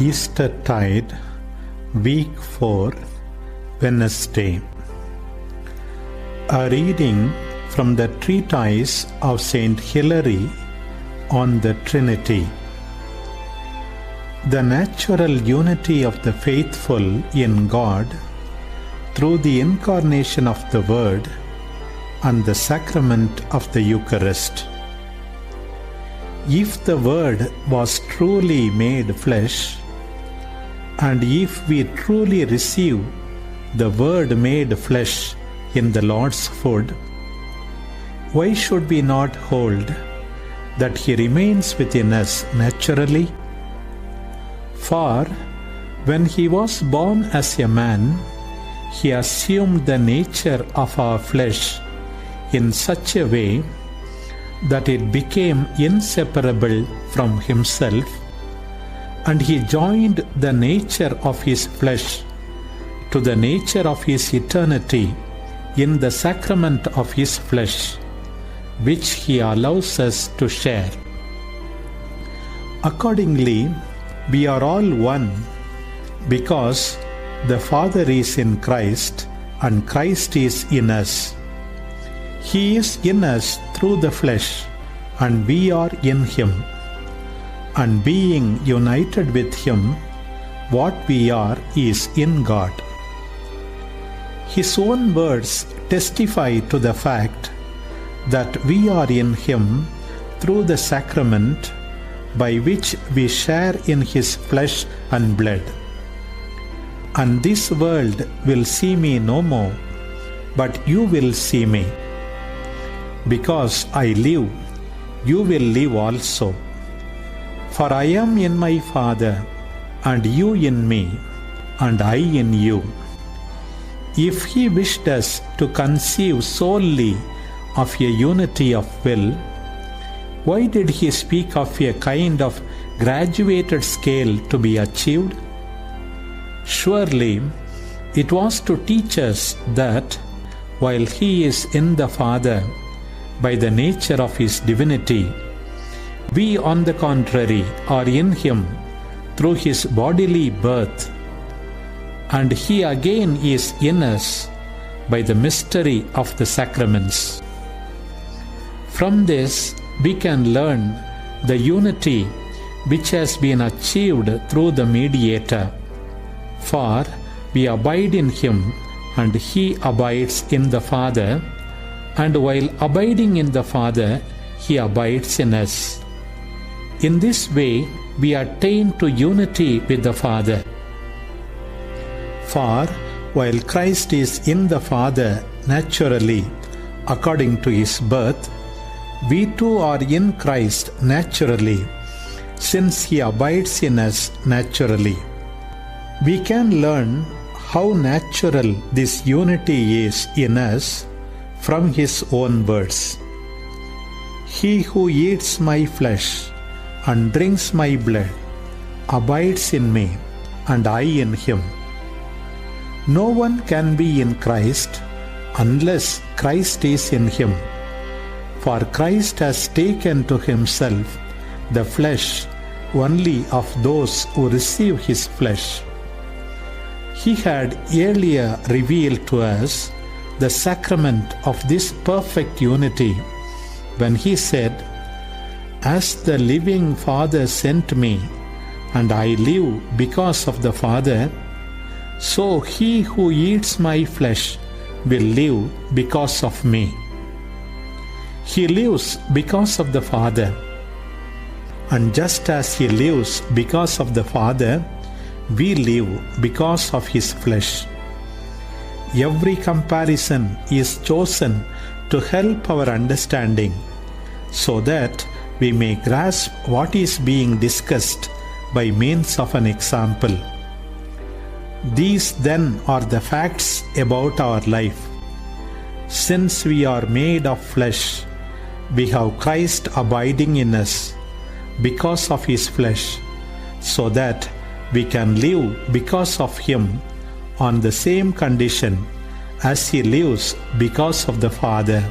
Eastertide, Week 4, Wednesday. A reading from the treatise of Saint Hilary on the Trinity. The natural unity of the faithful in God through the incarnation of the Word and the sacrament of the Eucharist. If the Word was truly made flesh, and if we truly receive the Word made flesh in the Lord's food, why should we not hold that He remains within us naturally? For when He was born as a man, He assumed the nature of our flesh in such a way that it became inseparable from Himself, and He joined the nature of His flesh to the nature of His eternity in the sacrament of His flesh, which He allows us to share. Accordingly, we are all one, because the Father is in Christ and Christ is in us. He is in us through the flesh, and we are in Him. And being united with Him, what we are is in God. His own words testify to the fact that we are in Him through the sacrament by which we share in His flesh and blood. And this world will see me no more, but you will see me. Because I live, you will live also. For I am in my Father, and you in me, and I in you. If He wished us to conceive solely of a unity of will, why did He speak of a kind of graduated scale to be achieved? Surely it was to teach us that while He is in the Father by the nature of His divinity, we on the contrary are in Him through His bodily birth, and He again is in us by the mystery of the sacraments. From this we can learn the unity which has been achieved through the mediator. For we abide in Him, and He abides in the Father, and while abiding in the Father, He abides in us. In this way we attain to unity with the Father. For while Christ is in the Father naturally, according to His birth, we too are in Christ naturally, since He abides in us naturally. We can learn how natural this unity is in us from His own words. He who eats my flesh and drinks my blood abides in me, and I in him. No one can be in Christ unless Christ is in him. For Christ has taken to Himself the flesh only of those who receive His flesh. He had earlier revealed to us the sacrament of this perfect unity when He said, "As the living Father sent me, and I live because of the Father, so he who eats my flesh will live because of me." He lives because of the Father. And just as He lives because of the Father, we live because of His flesh. Every comparison is chosen to help our understanding, so that we may grasp what is being discussed by means of an example. These then are the facts about our life. Since we are made of flesh, we have Christ abiding in us because of His flesh, so that we can live because of Him on the same condition as He lives because of the Father.